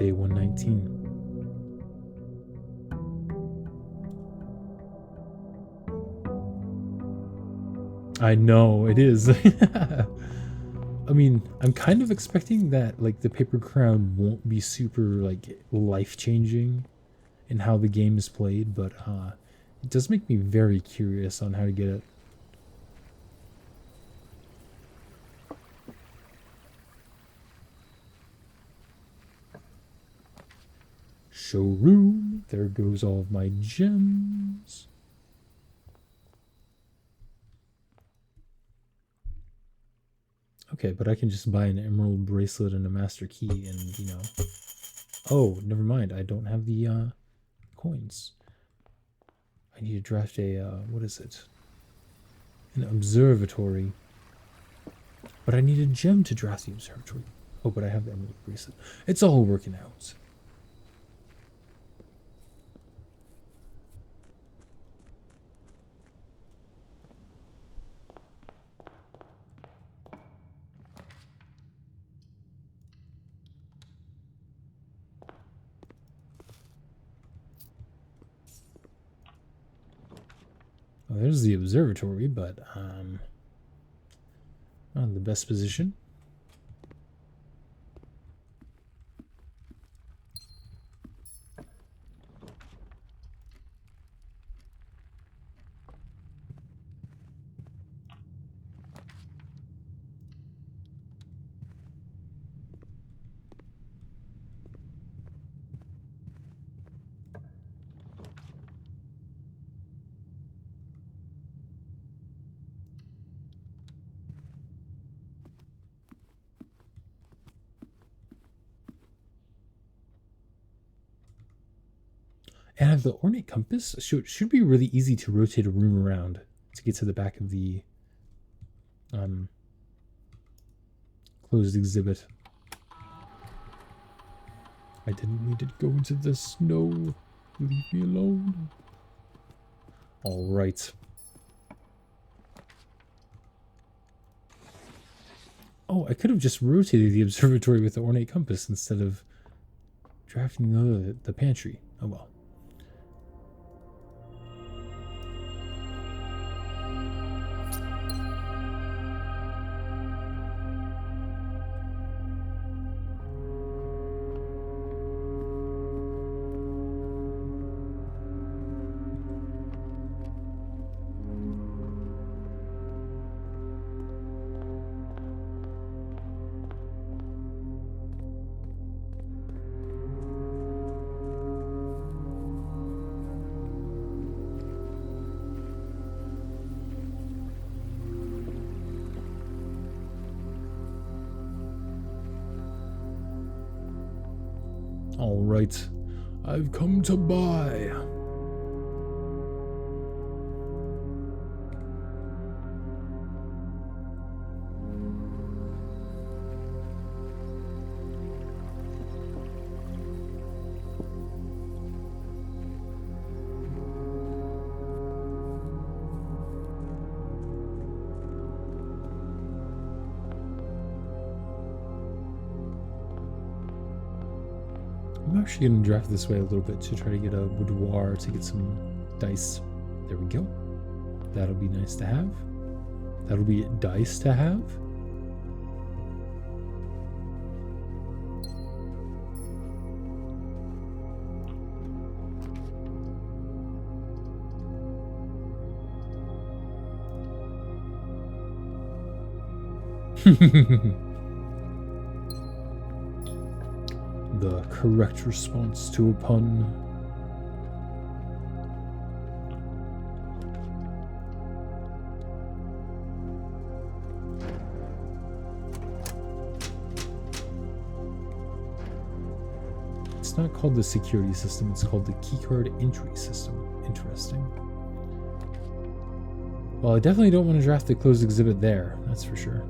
day 119. I know, it is. I mean, I'm kind of expecting that, like, the Paper Crown won't be super, like, life-changing in how the game is played, but it does make me very curious on how to get it. Showroom. There goes all of my gems. Okay, but I can just buy an emerald bracelet and a master key and, you know... Oh, never mind. I don't have the coins. I need to draft a, what is it? An observatory. But I need a gem to draft the observatory. Oh, but I have the emerald bracelet. It's all working out. Well, there's the observatory, but not in the best position. And I have the ornate compass. Should be really easy to rotate a room around to get to the back of the closed exhibit. I didn't need to go into the snow. Leave me alone. All right. Oh, I could have just rotated the observatory with the ornate compass instead of drafting the pantry. Oh well. All right, I've come to buy. I'm actually going to draft this way a little bit to try to get a boudoir to get some dice. There we go. That'll be nice to have. That'll be dice to have. The correct response to a pun. It's not called the security system, it's called the keycard entry system. Interesting. Well, I definitely don't want to draft the closed exhibit there, that's for sure.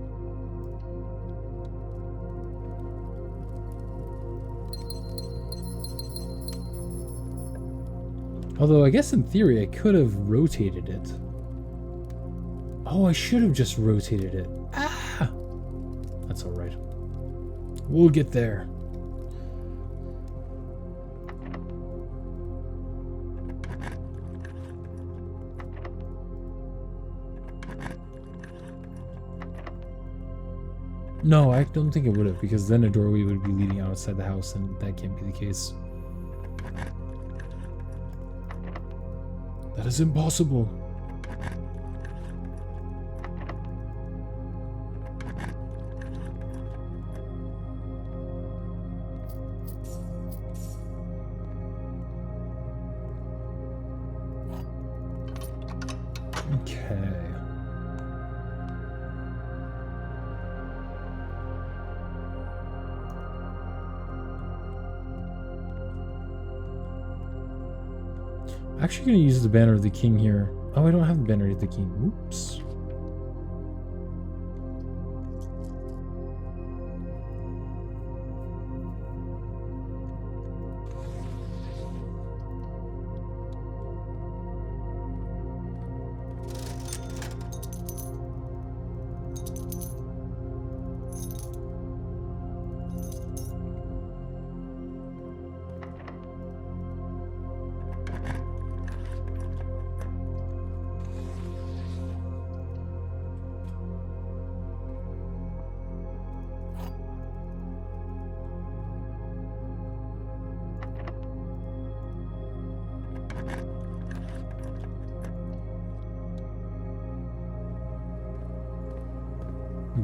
Although I guess in theory I could have rotated it. Oh, I should have just rotated it. Ah! That's alright. We'll get there. No, I don't think it would have, because then a doorway would be leading outside the house, and that can't be the case. That is impossible. Okay. I'm actually going to use the Banner of the King here. Oh, I don't have the Banner of the King. Oops.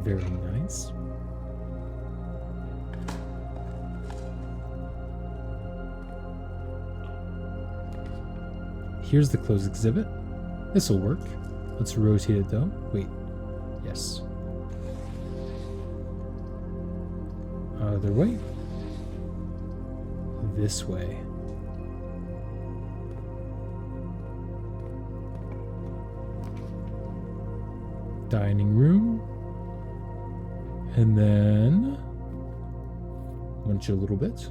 Very nice. Here's the closed exhibit. This will work. Let's rotate it though. Wait. Yes. Other way. This way. Dining room. And then munch a little bit.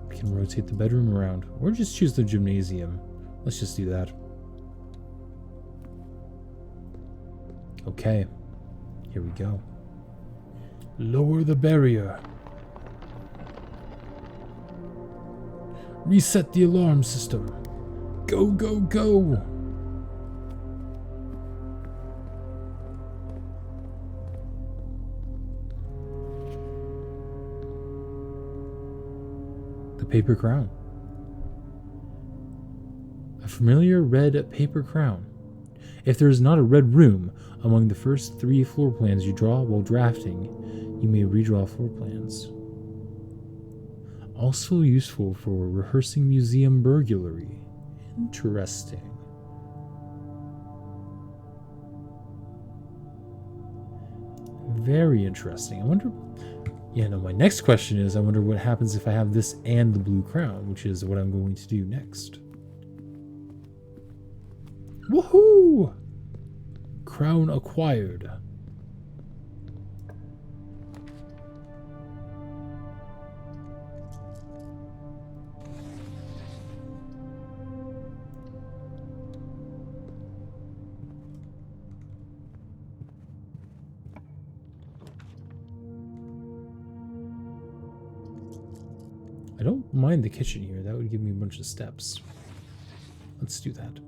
We can rotate the bedroom around, or just choose the gymnasium. Let's just do that. Okay, here we go. Lower the barrier. Reset the alarm system. Go, go, go! The paper crown. A familiar red paper crown. If there is not a red room among the first 3 floor plans you draw while drafting, you may redraw floor plans. Also useful for rehearsing museum burglary. Interesting. Very interesting. I wonder... Yeah, no, my next question is, I wonder what happens if I have this and the blue crown, which is what I'm going to do next. Woohoo! Crown acquired. I don't mind the kitchen here. That would give me a bunch of steps. Let's do that.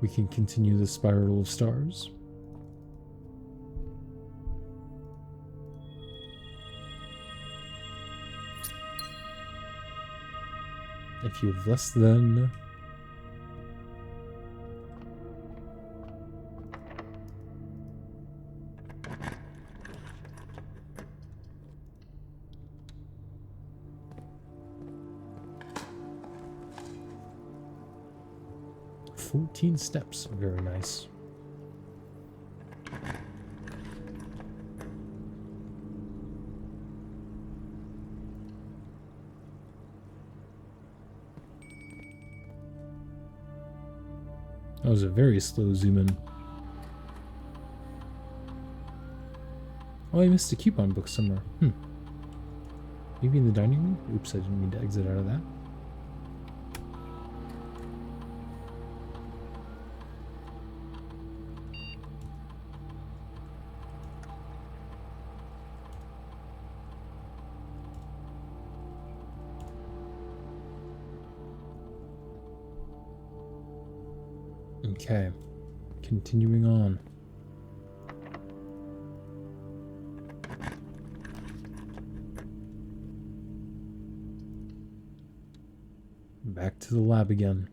We can continue the spiral of stars. If you have less than... "14 steps." Very nice. That was a very slow zoom in. Oh, I missed a coupon book somewhere. Maybe in the dining room? Oops, I didn't mean to exit out of that. Okay, continuing on. Back to the lab again.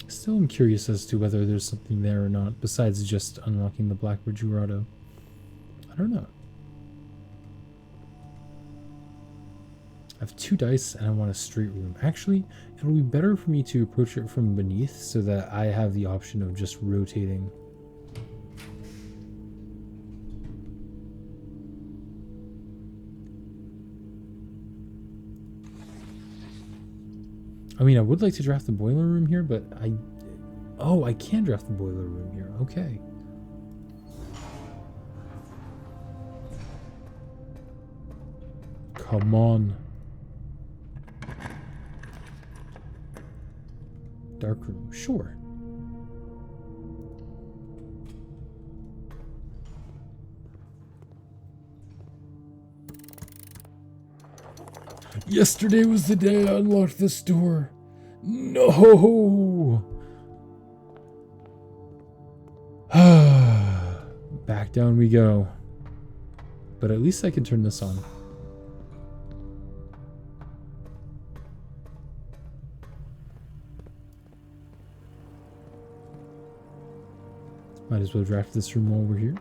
Still am curious as to whether there's something there or not, besides just unlocking the Blackbird Jurado. I don't know. I have 2 dice and I want a straight room. Actually, it'll be better for me to approach it from beneath so that I have the option of just rotating. I mean, I would like to draft the boiler room here, but oh, I can draft the boiler room here. Okay. Come on. Dark room, sure. Yesterday was the day I unlocked this door. No! Back down we go. But at least I can turn this on. Might as well draft this room while we're here.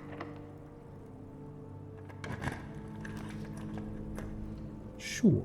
Sure.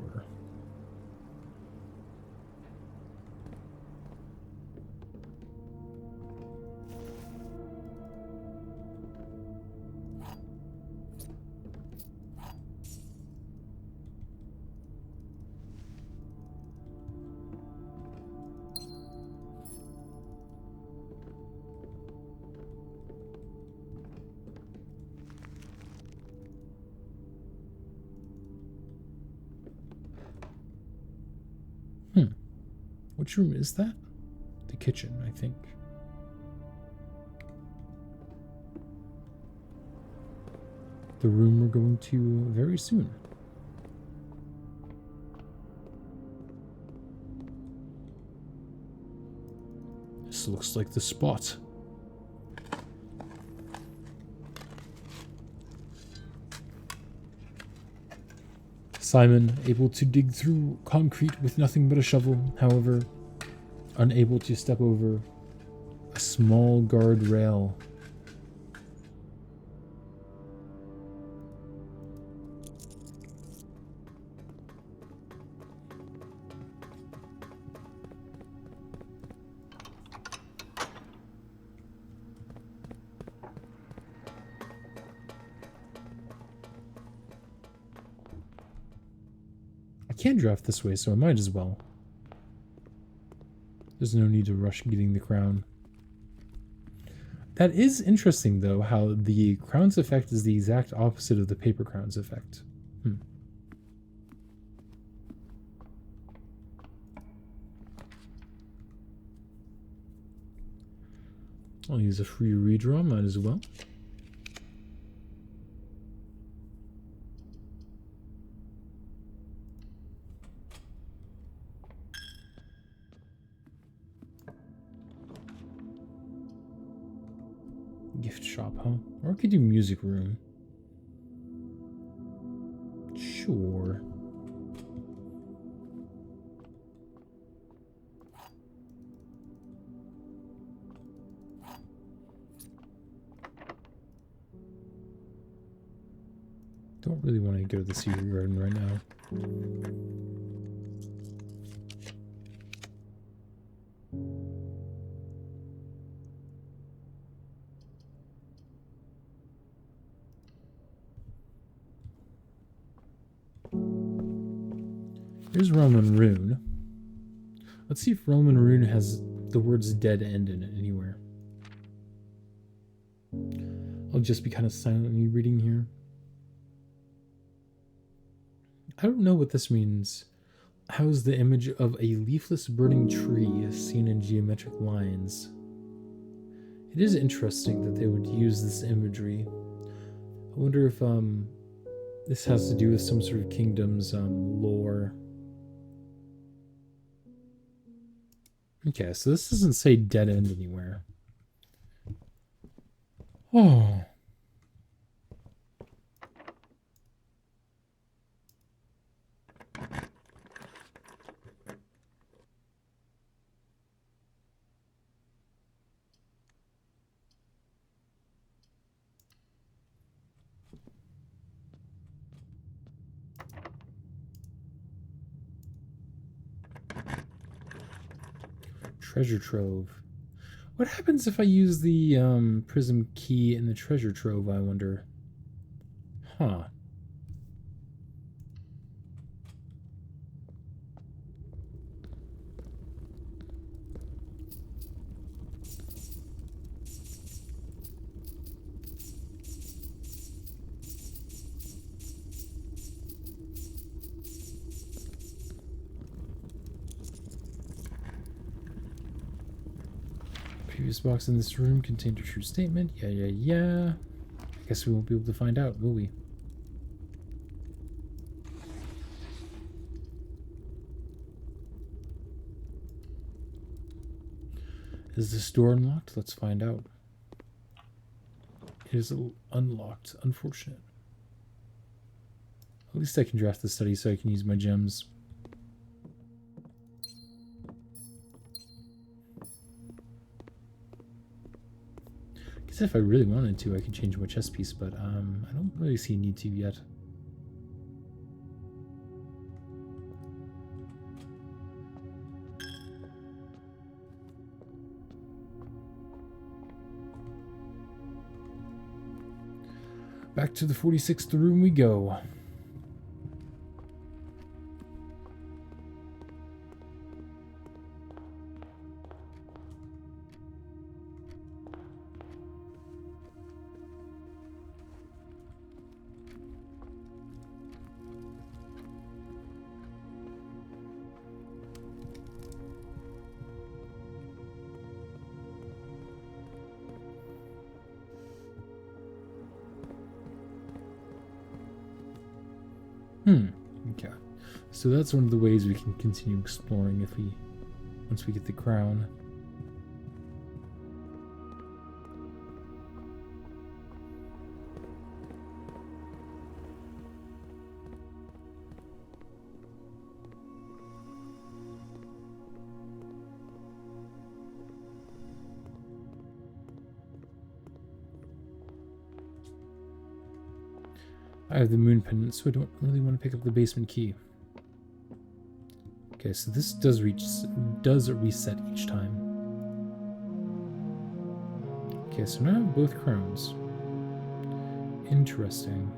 Which room is that? The kitchen, I think. The room we're going to very soon. This looks like the spot. Simon, able to dig through concrete with nothing but a shovel, however, unable to step over a small guardrail. I can draft this way, so I might as well. There's no need to rush getting the crown. That is interesting, though, how the crown's effect is the exact opposite of the paper crown's effect. I'll use a free redraw, might as well. Gift shop, huh? Or I could do music room. Sure. Don't really want to go to the secret garden right now. Here's Roman Rune. Let's see if Roman Rune has the words dead end in it anywhere. I'll just be kind of silently reading here. I don't know what this means. How's the image of a leafless burning tree seen in geometric lines? It is interesting that they would use this imagery. I wonder if this has to do with some sort of kingdom's lore. Okay, so this doesn't say dead end anywhere. Oh. Treasure trove. What happens if I use the prism key in the treasure trove, I wonder? Huh. Previous box in this room contained a true statement. Yeah. I guess we won't be able to find out, will we? Is this door unlocked? Let's find out. It is unlocked. Unfortunate. At least I can draft the study so I can use my gems. Guess if I really wanted to, I could change my chess piece, but I don't really see a need to yet. Back to the 46th room we go. Okay. So that's one of the ways we can continue exploring once we get the crown. I have the moon pendant, so I don't really want to pick up the basement key. Okay, so this does reset each time. Okay, so now I have both crowns. Interesting.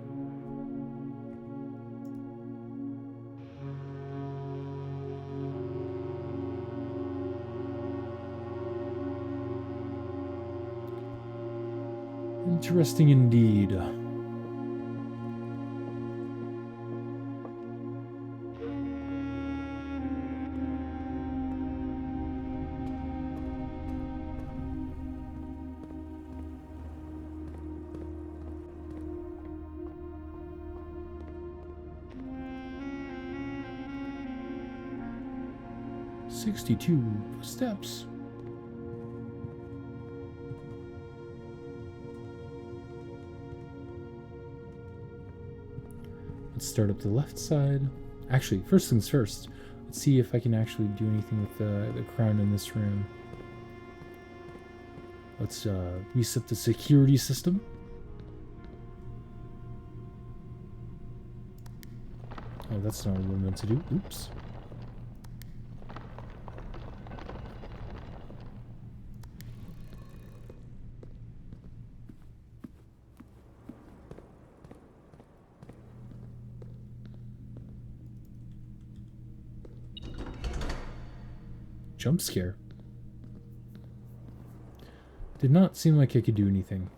Interesting indeed. "62 steps. Let's start up the left side. Actually, first things first. Let's see if I can actually do anything with the crown in this room. Let's reset the security system. Oh, that's not what we're meant to do. Oops. jump scare. Did not seem like I could do anything.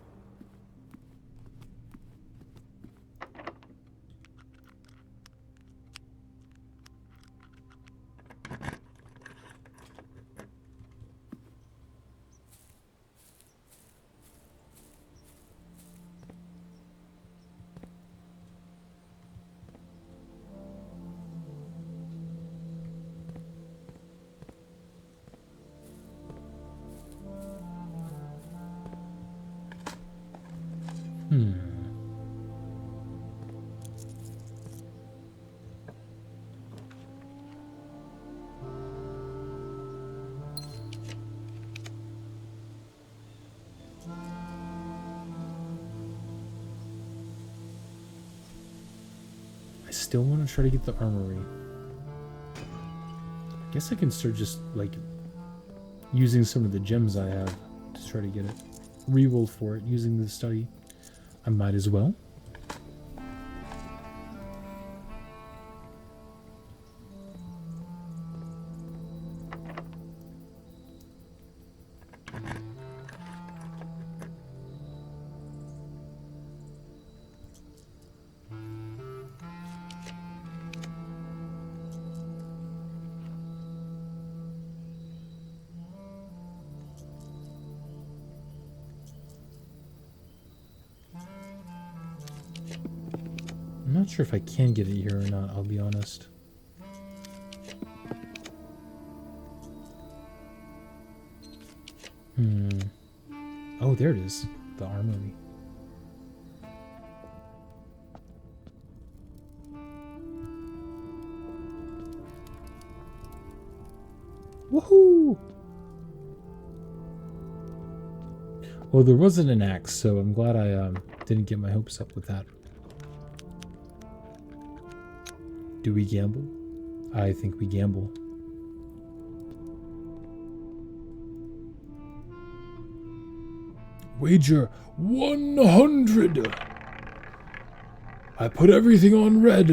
I still want to try to get the armory. I guess I can start just, like, using some of the gems I have to try to get it. Reroll for it using the study. I might as well. I'm not sure if I can get it here or not, I'll be honest. Oh, there it is. The armory. Woohoo! Well, there wasn't an axe, so I'm glad I didn't get my hopes up with that. Do we gamble? I think we gamble. Wager 100! I put everything on red.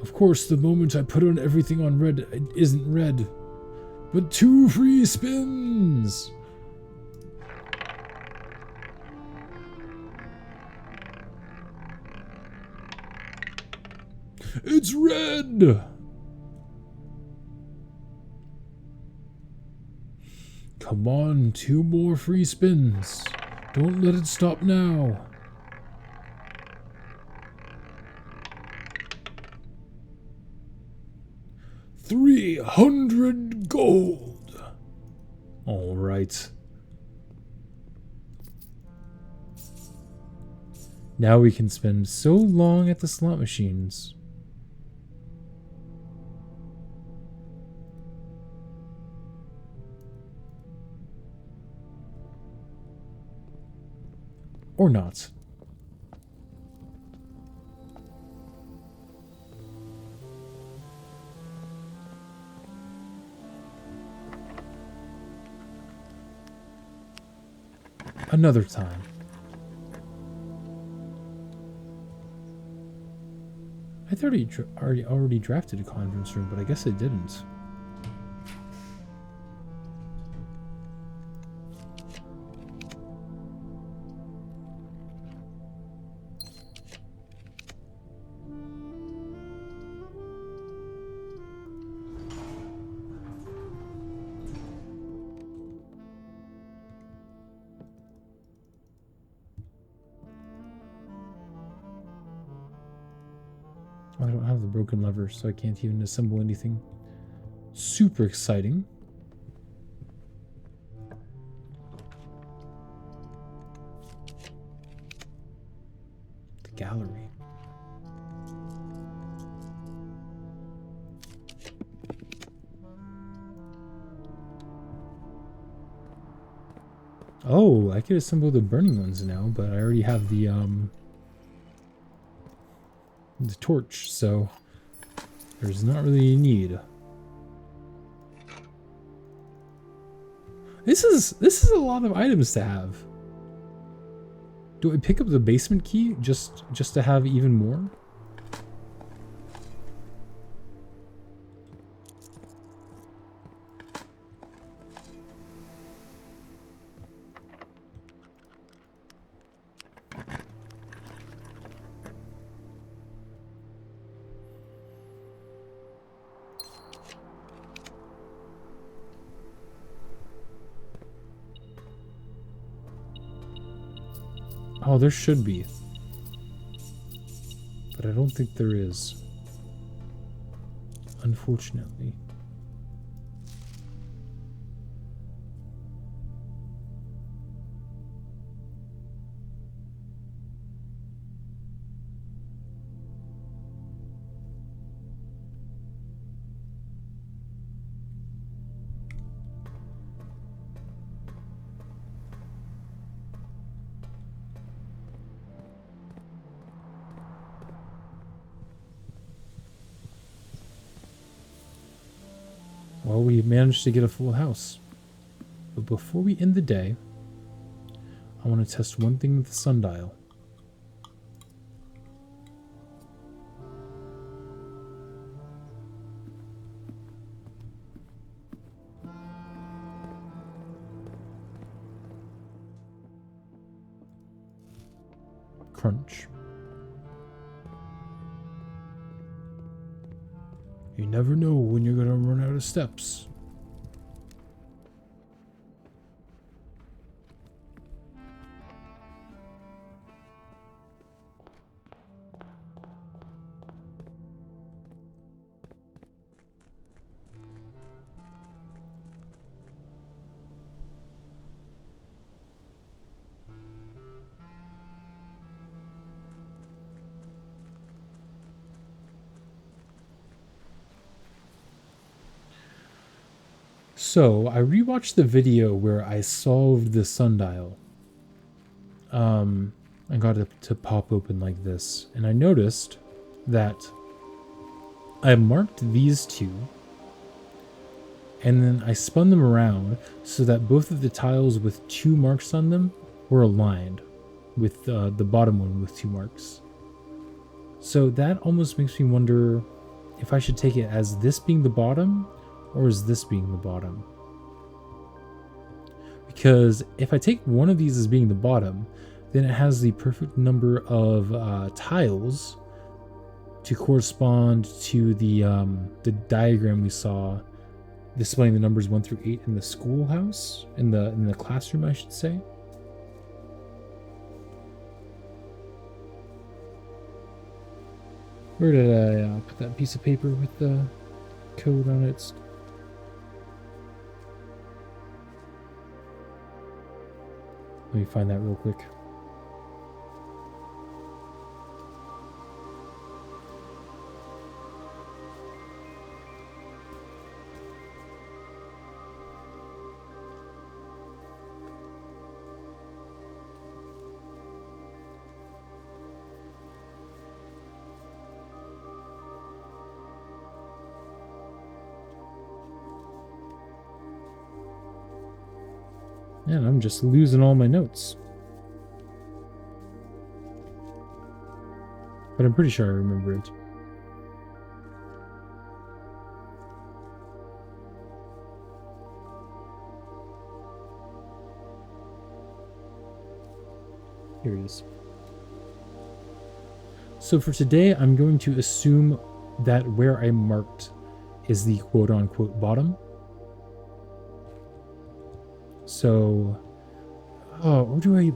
Of course, the moment I put on everything on red, it isn't red. But 2 free spins! It's red! Come on, 2 more free spins. Don't let it stop now. $300 gold. All right. Now we can spend so long at the slot machines. Or not. Another time. I thought he already drafted a conference room, but I guess it didn't. I don't have the broken lever, so I can't even assemble anything. Super exciting. The gallery. Oh, I could assemble the burning ones now, but I already have the torch, so there's not really a need. This is a lot of items to have. Do I pick up the basement key just to have even more? Oh, there should be. But I don't think there is. Unfortunately. Well, we managed to get a full house. But before we end the day, I want to test one thing with the sundial. Crunch. You never know when you're gonna run out of steps. So, I rewatched the video where I solved the sundial. I got it to pop open like this, and I noticed that I marked these two, and then I spun them around so that both of the tiles with 2 marks on them were aligned with the bottom one with 2 marks. So that almost makes me wonder if I should take it as this being the bottom or is this being the bottom. Because if I take one of these as being the bottom, then it has the perfect number of tiles to correspond to the diagram we saw displaying the numbers 1 through 8 in the schoolhouse, in the classroom, I should say. Where did I put that piece of paper with the code on it? Let me find that real quick. Man, I'm just losing all my notes. But I'm pretty sure I remember it. Here it is. So for today, I'm going to assume that where I marked is the quote-unquote bottom. So, or do I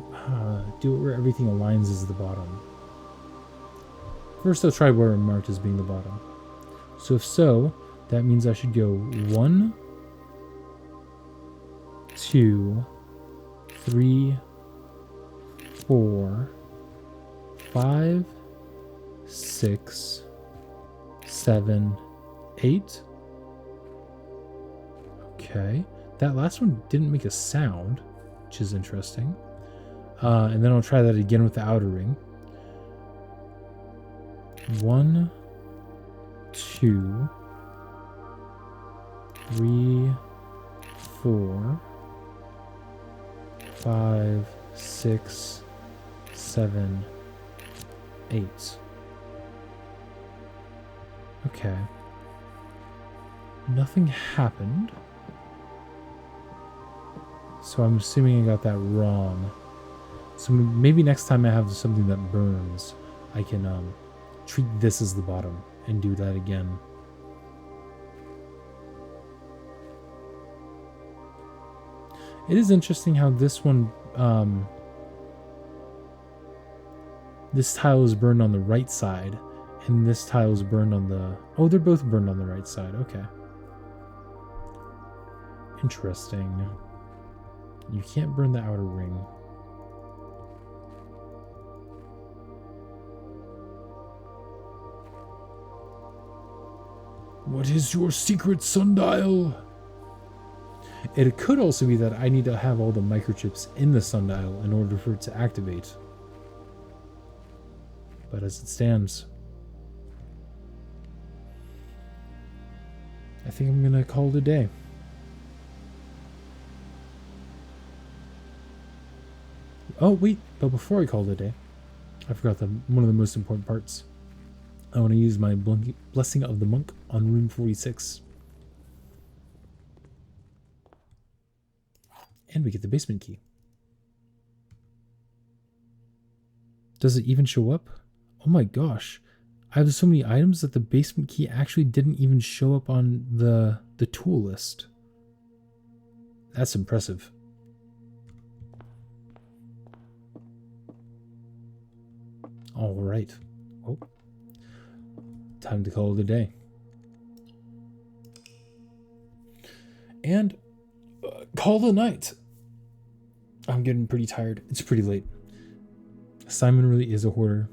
do it where everything aligns as the bottom? First, I'll try where I'm marked as being the bottom. So if so, that means I should go 1, 2, 3, 4, 5, 6, 7, 8. Okay. That last one didn't make a sound, which is interesting. And then I'll try that again with the outer ring. 1, 2, 3, 4, 5, 6, 7, 8. Okay. Nothing happened. So I'm assuming I got that wrong. So maybe next time I have something that burns, I can treat this as the bottom and do that again. It is interesting how this one This tile is burned on the right side, and this tile is burned on the... Oh, they're both burned on the right side. Okay. Interesting. You can't burn the outer ring. What is your secret sundial? It could also be that I need to have all the microchips in the sundial in order for it to activate. But as it stands, I think I'm gonna call it a day. Oh wait, but before I call it a day, I forgot one of the most important parts. I want to use my Blessing of the Monk on room 46. And we get the basement key. Does it even show up? Oh my gosh. I have so many items that the basement key actually didn't even show up on the tool list. That's impressive. All right. Oh. Time to call it a day. And call it a night. I'm getting pretty tired. It's pretty late. Simon really is a hoarder.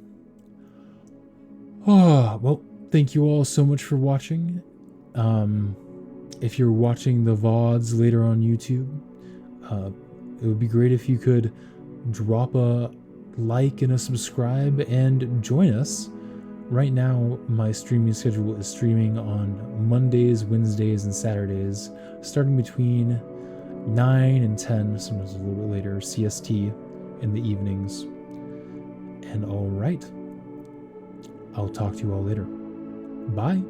Well, thank you all so much for watching. If you're watching the VODs later on YouTube, it would be great if you could drop a like and a subscribe and join us. Right now, my streaming schedule is streaming on Mondays, Wednesdays, and Saturdays, starting between 9 and 10, sometimes a little bit later, CST in the evenings. And all right, I'll talk to you all later. Bye.